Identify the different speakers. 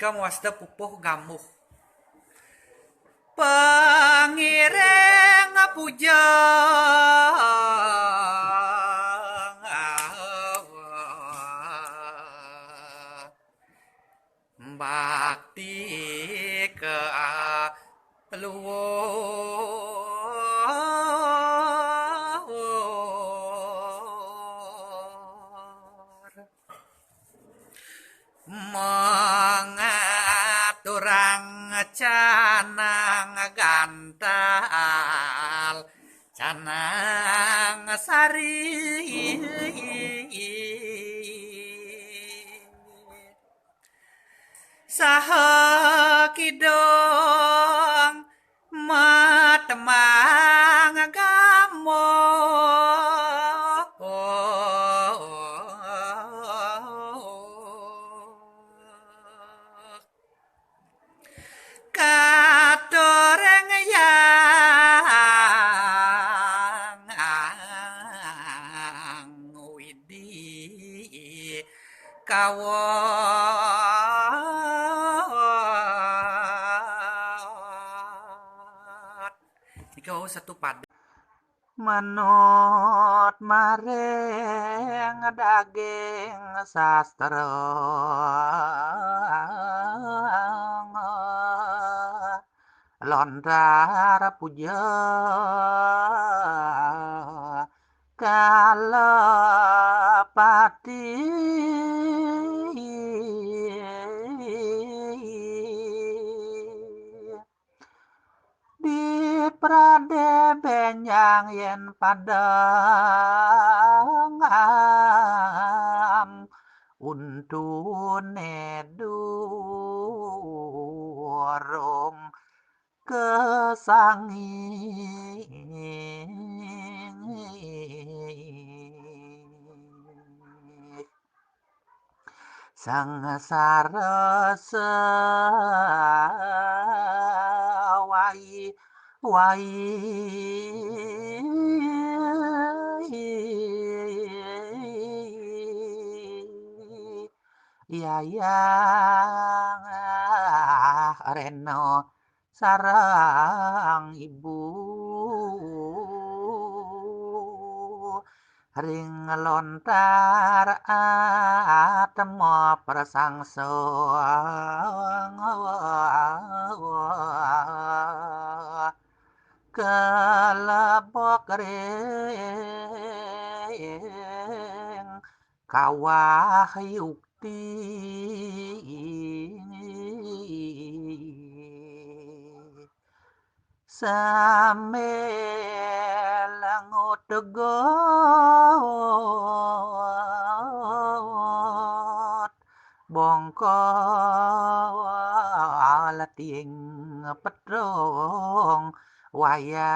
Speaker 1: jika muasda pupuh gamuh pangireng pujang bakti ke luar mengaturang canang gantal canang sari saha kidong matemang gamo katoreng yang widi kawat ikaw satu pad manut mareng daging sastra lontar puja kalapati di pradebenyang yen padangam untune durung kesangit sang sarasa wai wai yayang reno sarang ibu ring lontar atmo prasangsa kelebok ring kawah yukti samelangot tegot bongkol ting petrong wayang